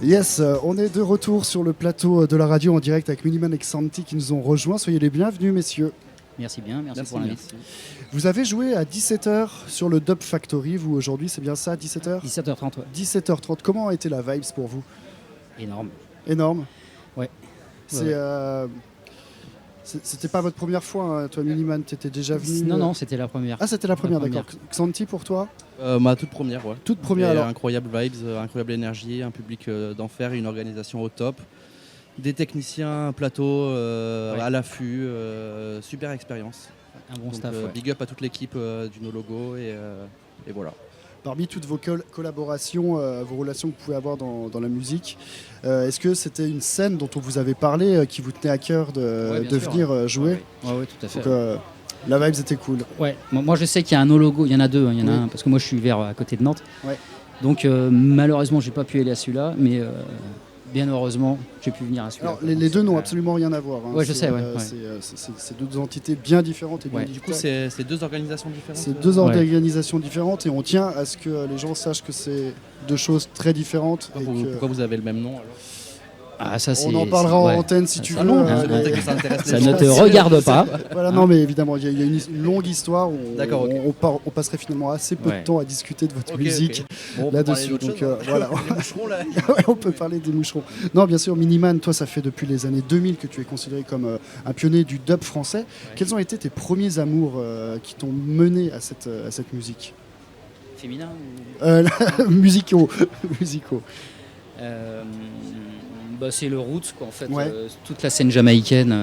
Yes, on est de retour sur le plateau de la radio en direct avec Miniman et Xanthi qui nous ont rejoints. Soyez les bienvenus, messieurs. Merci bien, merci pour l'invitation. Vous avez joué à 17h sur le Dub Factory, vous aujourd'hui, c'est bien ça, 17h 17h30, ouais. 17h30, comment a été la vibes pour vous? Énorme. Énorme. Ouais. C'était pas votre première fois, hein, toi Miniman, tu étais déjà venu? Non, c'était la première. Ah, c'était la première, d'accord. Xanthi, pour toi? Ma toute première, ouais. Toute première, et alors. Incroyable vibes, incroyable énergie, un public d'enfer, une organisation au top. Des techniciens, un plateau à l'affût, super expérience. Un bon Donc, staff. Big up à toute l'équipe du No Logo et voilà. Parmi toutes vos collaborations, vos relations que vous pouvez avoir dans la musique, est-ce que c'était une scène dont on vous avait parlé, qui vous tenait à cœur de venir jouer? Oui, tout à fait. Donc, la vibes était cool. Ouais. Moi, je sais qu'il y a un No Logo, il y en a deux. Il y en a un, parce que moi, je suis à côté de Nantes. Ouais. Donc, malheureusement, j'ai pas pu aller à celui-là, mais bien heureusement, j'ai pu venir à celui-là. Alors, les deux n'ont absolument rien à voir. Hein. Ouais, je sais. C'est deux entités bien différentes. Et bien Du coup, c'est deux organisations différentes. C'est deux organisations différentes et on tient à ce que les gens sachent que c'est deux choses très différentes. Pourquoi vous avez le même nom alors? Ah, ça, on en parlera en antenne si tu veux. Ça ne te regarde pas. Voilà, non, mais évidemment, il y a une longue histoire. D'accord, on passerait finalement assez peu de temps à discuter de votre musique là-dessus. Donc voilà, on peut parler des moucherons. Non, bien sûr, Miniman, toi, ça fait depuis les années 2000 que tu es considéré comme un pionnier du dub français. Ouais. Quels ont été tes premiers amours qui t'ont mené à cette musique? Féminin ou... musicaux. C'est le roots, quoi, en fait. Toute la scène jamaïcaine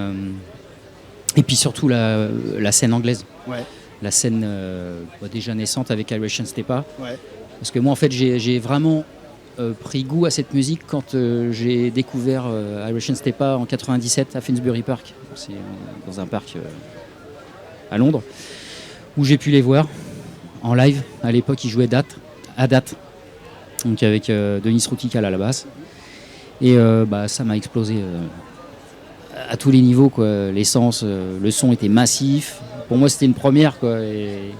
et puis surtout la scène anglaise. Ouais. La scène déjà naissante avec Iration Stepa. Ouais. Parce que moi, en fait, j'ai vraiment pris goût à cette musique quand j'ai découvert Iration Stepa en 97 à Finsbury Park. C'est dans un parc à Londres où j'ai pu les voir en live. À l'époque, ils jouaient à date. Donc avec Denis Routikal à la basse. Et ça m'a explosé à tous les niveaux, quoi. L'essence, le son était massif. Pour moi, c'était une première, quoi. Et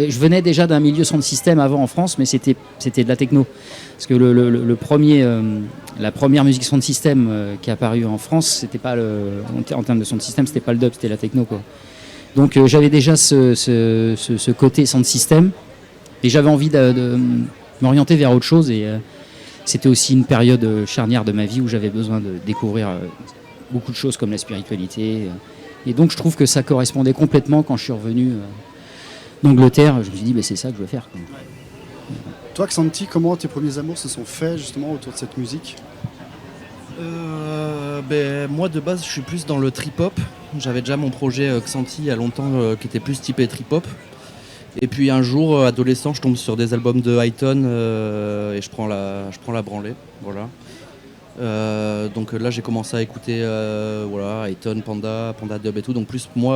je venais déjà d'un milieu son de système avant en France, mais c'était de la techno. Parce que la première musique son de système qui est apparue en France, c'était pas en termes de son de système, c'était pas le dub, c'était la techno, quoi. Donc j'avais déjà ce côté son de système, et j'avais envie de m'orienter vers autre chose. Et c'était aussi une période charnière de ma vie où j'avais besoin de découvrir beaucoup de choses comme la spiritualité. Et donc je trouve que ça correspondait complètement quand je suis revenu d'Angleterre. Je me suis dit, c'est ça que je veux faire, quoi. Toi, Xanthi, comment tes premiers amours se sont faits justement autour de cette musique? Moi, de base, je suis plus dans le trip-hop. J'avais déjà mon projet Xanthi il y a longtemps qui était plus typé trip-hop. Et puis un jour, adolescent, je tombe sur des albums de Hi-Tone et je prends la branlée. Voilà. Donc là, j'ai commencé à écouter Hi-Tone, Panda Dub et tout. Donc plus moi,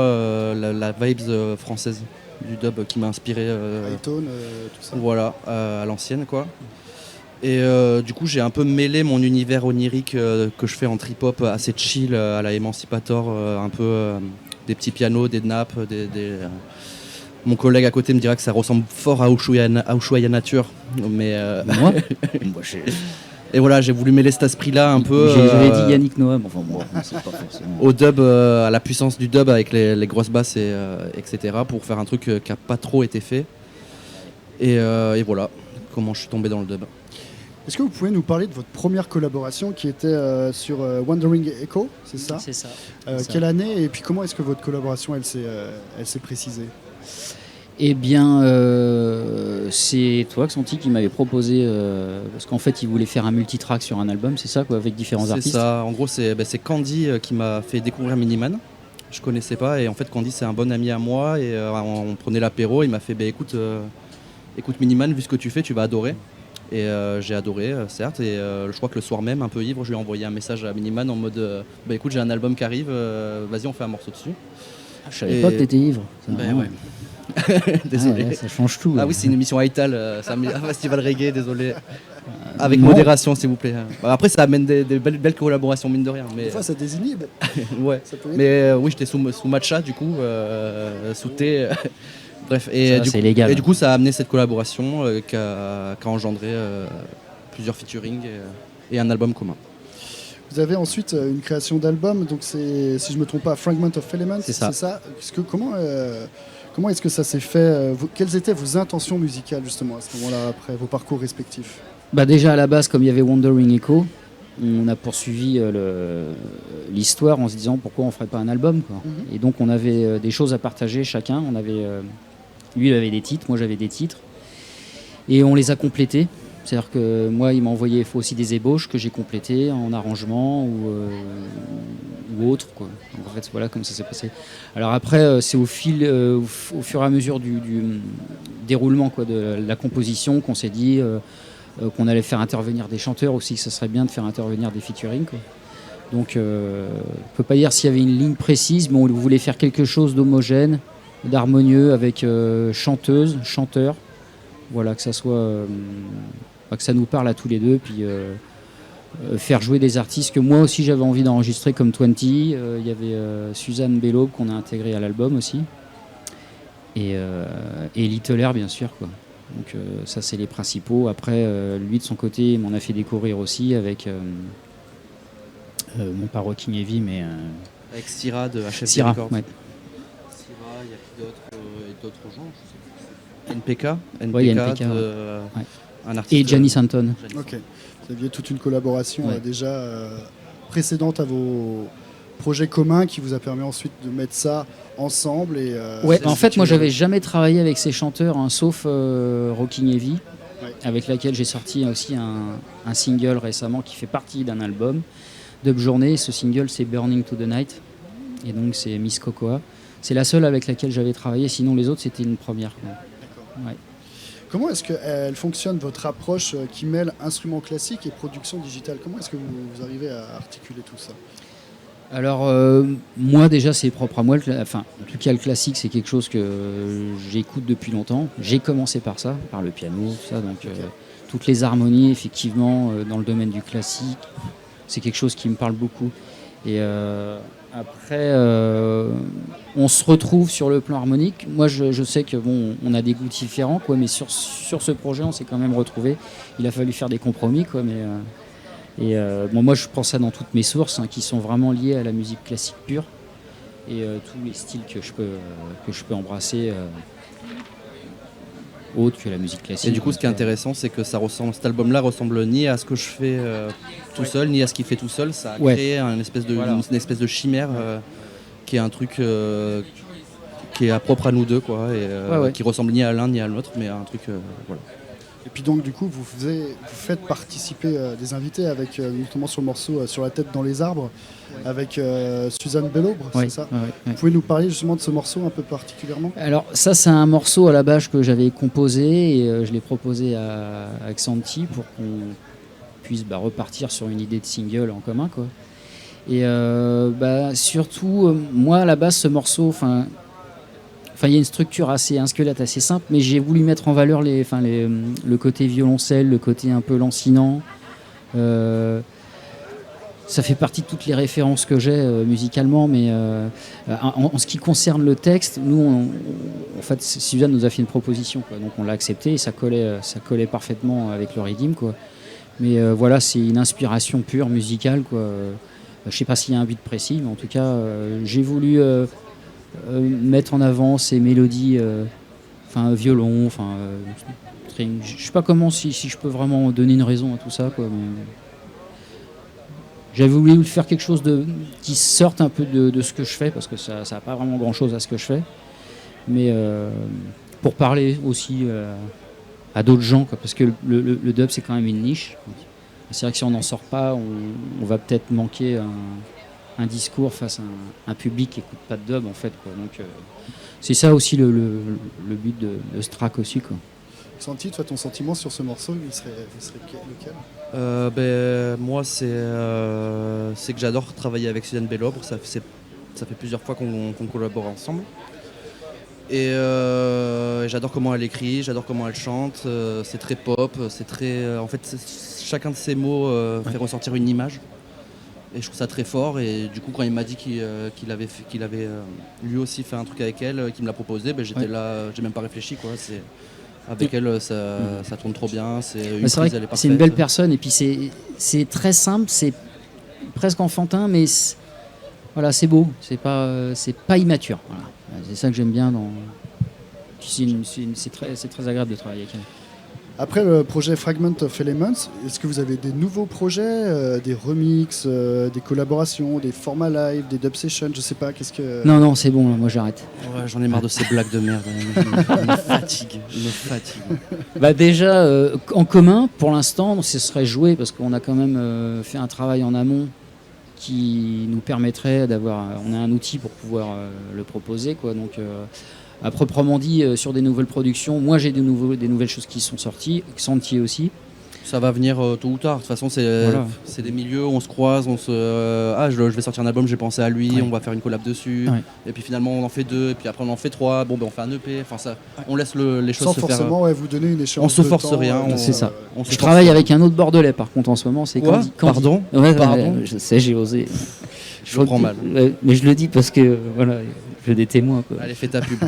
la vibes française du dub qui m'a inspiré. Hi-Tone, tout ça. Voilà, à l'ancienne, quoi. Et du coup, j'ai un peu mêlé mon univers onirique que je fais en trip-hop assez chill à la Emancipator, un peu des petits pianos, des nappes, Mon collègue à côté me dira que ça ressemble fort à Ushuaïa Nature. Mais moi Et voilà, j'ai voulu mêler cet esprit-là un peu. J'avais dit Yannick Noah, enfin bon, c'est pas forcément. Au dub, à la puissance du dub avec les grosses basses, etc. pour faire un truc qui n'a pas trop été fait. Et voilà comment je suis tombé dans le dub. Est-ce que vous pouvez nous parler de votre première collaboration qui était sur Wandering Echo, c'est ça? C'est ça. Quelle année et puis comment est-ce que votre collaboration elle s'est précisée? Eh bien, c'est toi, Xanthi, qui m'avait proposé, parce qu'en fait, il voulait faire un multitrack sur un album, c'est ça, quoi, avec différents artistes. C'est ça, en gros, c'est Candy qui m'a fait découvrir Miniman. Je connaissais pas, et en fait, Candy, c'est un bon ami à moi, et on prenait l'apéro, il m'a fait, écoute Miniman, vu ce que tu fais, tu vas adorer. Et j'ai adoré, certes, et je crois que le soir même, un peu ivre, je lui ai envoyé un message à Miniman en mode écoute, j'ai un album qui arrive, vas-y, on fait un morceau dessus. Je savais pas que t'étais ivre. Ouais. Désolé. Ouais, ça change tout. Ah oui, c'est une émission Ital, c'est un festival reggae, désolé. Avec modération, s'il vous plaît. Après, ça amène des belles collaborations, mine de rien. Mais... Des fois, ça désinhibe. Ouais. Mais oui, j'étais sous matcha, du coup, sous thé. Bref, c'est légal. Et du coup, ça a amené cette collaboration qui a engendré plusieurs featuring et un album commun. Vous avez ensuite une création d'album, donc c'est, si je ne me trompe pas, Fragment of Elements, c'est ça. Comment est-ce que ça s'est fait quelles étaient vos intentions musicales justement à ce moment-là, après vos parcours respectifs? Déjà à la base, comme il y avait Wandering Echo, on a poursuivi l'histoire en se disant pourquoi on ne ferait pas un album, quoi. Et donc on avait des choses à partager chacun. Lui il avait des titres, moi j'avais des titres. Et on les a complétés. C'est-à-dire que moi, il m'a envoyé aussi des ébauches que j'ai complétées en arrangement ou autre, quoi. Donc en fait, voilà comme ça s'est passé. Alors après, c'est au fur et à mesure du déroulement, quoi, de la composition qu'on s'est dit qu'on allait faire intervenir des chanteurs aussi, que ça serait bien de faire intervenir des featuring, quoi. Donc on ne peut pas dire s'il y avait une ligne précise, mais on voulait faire quelque chose d'homogène, d'harmonieux, avec chanteuses, chanteurs. Voilà, que ça soit... que ça nous parle à tous les deux, puis faire jouer des artistes que moi aussi j'avais envie d'enregistrer comme 20. Il y avait Suzanne Bellob qu'on a intégré à l'album aussi, et Little Air bien sûr, quoi. Donc ça c'est les principaux. Après lui de son côté il m'en a fait découvrir aussi avec non pas Rocking Heavy mais avec Syrah de HFD Syrah, Records. ouais. Syrah, il y a d'autres gens, je sais pas. NPK, ouais, il y a NPK, ouais. Un artiste, et Janice Anton. Ok, vous aviez toute une collaboration déjà précédente à vos projets communs qui vous a permis ensuite de mettre ça ensemble. En fait, moi j'avais jamais travaillé avec ces chanteurs, hein, sauf Rocking Heavy, avec laquelle j'ai sorti aussi un single récemment qui fait partie d'un album, Dub Journée. Ce single c'est Burning to the Night, et donc c'est Miss Cocoa. C'est la seule avec laquelle j'avais travaillé, sinon les autres c'était une première. D'accord. Ouais. Comment est-ce qu'elle fonctionne, votre approche qui mêle instruments classiques et production digitale? Comment est-ce que vous arrivez à articuler tout ça? Alors, moi déjà c'est propre à moi, en tout cas le classique c'est quelque chose que j'écoute depuis longtemps. J'ai commencé par ça, par le piano, tout ça, donc toutes les harmonies effectivement dans le domaine du classique, c'est quelque chose qui me parle beaucoup. Et après, on se retrouve sur le plan harmonique. Moi, je sais que on a des goûts différents, quoi, mais sur ce projet, on s'est quand même retrouvés. Il a fallu faire des compromis, quoi, mais moi, je prends ça dans toutes mes sources, hein, qui sont vraiment liées à la musique classique pure et tous les styles que je peux embrasser. Autre que la musique classique. Et du coup, ce qui est intéressant, c'est que cet album-là ressemble ni à ce que je fais tout seul, ni à ce qu'il fait tout seul. Ça a créé une espèce de chimère qui est un truc qui est propre à nous deux, quoi, et qui ressemble ni à l'un ni à l'autre, mais à un truc, voilà. Et puis donc du coup vous faites participer des invités avec notamment sur le morceau Sur la tête dans les arbres avec Suzanne Bellob, c'est ça? Vous pouvez nous parler justement de ce morceau un peu particulièrement? Alors ça c'est un morceau à la base que j'avais composé et je l'ai proposé à Xanthi pour qu'on puisse repartir sur une idée de single en commun, quoi. Et surtout moi à la base ce morceau, il y a une structure un squelette assez simple, mais j'ai voulu mettre en valeur le côté violoncelle, le côté un peu lancinant. Ça fait partie de toutes les références que j'ai musicalement, mais en ce qui concerne le texte, nous, en fait, Suzanne nous a fait une proposition, quoi, donc on l'a accepté et ça collait parfaitement avec le rythme, quoi. Mais voilà, c'est une inspiration pure musicale, quoi. Je sais pas s'il y a un but précis, mais en tout cas, j'ai voulu mettre en avant ces mélodies, violon, je sais pas comment si je peux vraiment donner une raison à tout ça, quoi, mais j'avais voulu faire quelque chose qui sorte un peu de ce que je fais, parce que ça n'a pas vraiment grand chose à ce que je fais, mais pour parler aussi à d'autres gens, quoi, parce que le dub c'est quand même une niche. C'est vrai que si on n'en sort pas, on va peut-être manquer un discours face à un public qui n'écoute pas de dub, en fait, quoi. Donc c'est ça aussi le but de ce track aussi, quoi. Xanthi, toi ton sentiment sur ce morceau, il serait lequel? Moi c'est que j'adore travailler avec Suzanne Bellob, ça fait plusieurs fois qu'on collabore ensemble. Et j'adore comment elle écrit, j'adore comment elle chante. C'est très pop, c'est très. En fait, chacun de ces mots fait ressortir une image. Et je trouve ça très fort. Et du coup, quand il m'a dit qu'il avait lui aussi fait un truc avec elle, qu'il me l'a proposé, j'étais là, j'ai même pas réfléchi, quoi. Avec elle, ça tourne trop bien. C'est une belle personne. Et puis c'est très simple, c'est presque enfantin, mais voilà, c'est beau. C'est pas immature. Voilà. C'est ça que j'aime bien. C'est très agréable de travailler avec elle. Après le projet Fragment of Elements, est-ce que vous avez des nouveaux projets, des remixes, des collaborations, des formats live, des dub sessions, je sais pas, qu'est-ce que... Non, c'est bon, moi j'arrête. Ouais, j'en ai marre de ces blagues de merde. Il me fatigue. Déjà, en commun, pour l'instant, ce serait joué parce qu'on a quand même fait un travail en amont qui nous permettrait d'avoir... On a un outil pour pouvoir le proposer, quoi, donc... À proprement dit, sur des nouvelles productions, moi j'ai des nouvelles choses qui sont sorties, Xanthi aussi. Ça va venir tôt ou tard. De toute façon, c'est des milieux où on se croise, je vais sortir un album, j'ai pensé à lui, on va faire une collab dessus. Ouais. Et puis finalement, on en fait 2, et puis après on en fait 3. Bon, on fait un EP. Enfin, ça, on laisse les choses se faire. Sans forcément vous donner une échéance. On se force rien. C'est ça. Je travaille avec un autre Bordelais, par contre, en ce moment. C'est Candy. Pardon. Pardon. Je sais, j'ai osé. Je prends mal. Mais je le dis parce que voilà, j'ai des témoins, quoi. Allez, fais ta pub.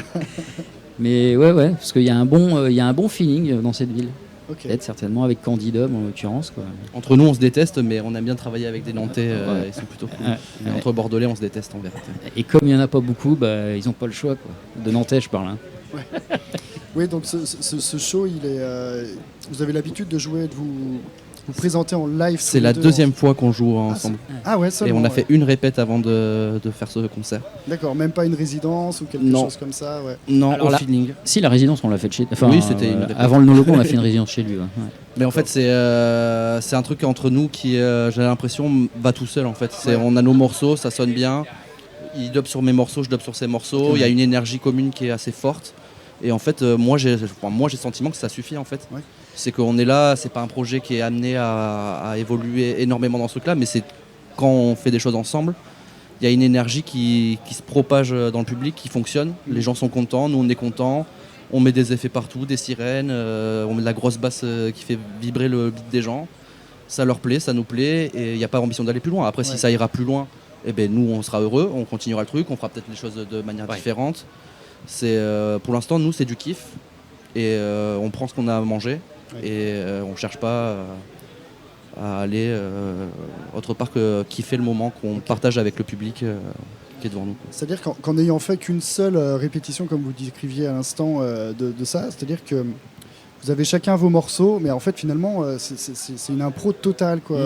Mais parce qu'il y a un bon feeling dans cette ville. Okay. Peut-être certainement avec Candidum en l'occurrence, quoi. Entre nous on se déteste, mais on aime bien travailler avec des Nantais, ils sont plutôt cool. Entre Bordelais on se déteste en vérité. Et comme il n'y en a pas beaucoup, ils n'ont pas le choix, quoi. De Nantais je parle. Hein. Ouais. Oui, donc ce show, vous avez l'habitude de jouer, de vous présenter en live. C'est la deuxième fois qu'on joue ensemble. Seulement, et on a fait une répète avant de faire ce concert. D'accord, même pas une résidence ou quelque chose comme ça. Non, au feeling. Si, la résidence on l'a fait chez. Oui, c'était avant le Noloco on a fait une résidence chez lui. Ouais. Mais en fait c'est un truc entre nous qui, j'ai l'impression, va tout seul en fait. On a nos morceaux, ça sonne bien. Il dub sur mes morceaux, je dub sur ses morceaux. Il y a une énergie commune qui est assez forte. Et en fait, moi j'ai le sentiment que ça suffit en fait. Ouais. C'est qu'on est là, c'est pas un projet qui est amené à évoluer énormément dans ce truc-là, mais c'est quand on fait des choses ensemble, il y a une énergie qui se propage dans le public, qui fonctionne. Les gens sont contents, nous on est contents. On met des effets partout, des sirènes, on met de la grosse basse qui fait vibrer le beat des gens. Ça leur plaît, ça nous plaît, et il n'y a pas ambition d'aller plus loin. Après, si ça ira plus loin, nous on sera heureux, on continuera le truc, on fera peut-être les choses de manière différente. Pour l'instant, nous c'est du kiff, et on prend ce qu'on a à manger. Et on cherche pas à aller autre part que kiffer le moment qu'on partage avec le public qui est devant nous. C'est-à-dire qu'en n'ayant fait qu'une seule répétition, comme vous décriviez à l'instant de ça, c'est-à-dire que vous avez chacun vos morceaux, mais en fait finalement c'est une impro totale, quoi.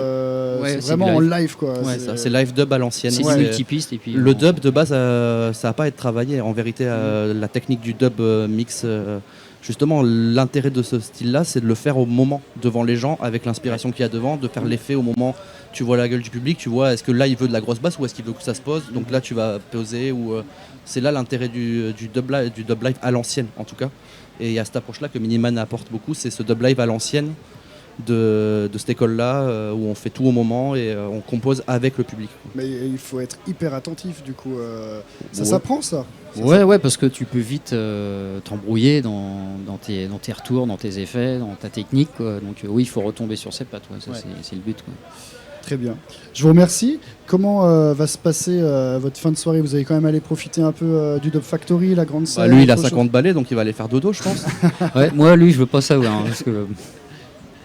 C'est vraiment en live, quoi. C'est live dub à l'ancienne. C'est multipiste et puis le dub de base ça va pas être travaillé. En vérité, la technique du dub mix. Justement, l'intérêt de ce style-là, c'est de le faire au moment, devant les gens, avec l'inspiration qu'il y a devant, de faire l'effet au moment, tu vois la gueule du public, tu vois, est-ce que là, il veut de la grosse basse ou est-ce qu'il veut que ça se pose, donc là, tu vas poser, ou c'est là l'intérêt du dub live à l'ancienne, en tout cas. Et il y a cette approche-là que Miniman apporte beaucoup, c'est ce dub live à l'ancienne de cette école-là, où on fait tout au moment et on compose avec le public. Mais il faut être hyper attentif, du coup. Ça s'apprend, ça? Ouais, parce que tu peux vite t'embrouiller dans tes retours, dans tes effets, dans ta technique, quoi. Donc oui, il faut retomber sur ses pattes, c'est le but, quoi. Très bien. Je vous remercie. Comment va se passer votre fin de soirée? Vous allez quand même aller profiter un peu du Dub Factory, la grande salle? Lui, il a 50 balais, donc il va aller faire dodo, je pense. Moi, lui, je veux pas savoir. Hein, parce que...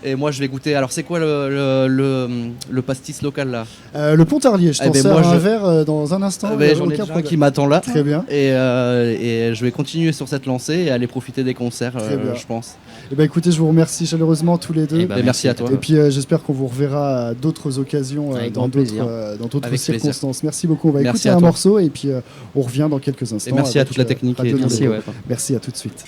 Et moi je vais goûter. Alors c'est quoi le pastis local là? Le Pontarlier, je t'en sers un verre dans un instant. J'en ai déjà un qui m'attend là. Très bien. Et je vais continuer sur cette lancée et aller profiter des concerts, je pense. Écoutez, je vous remercie chaleureusement tous les deux. Et merci à toi. Et puis j'espère qu'on vous reverra à d'autres occasions, dans d'autres circonstances. Plaisir. Merci beaucoup. On va écouter un morceau et puis on revient dans quelques instants. Et merci à toute la technique. Merci à tout de suite.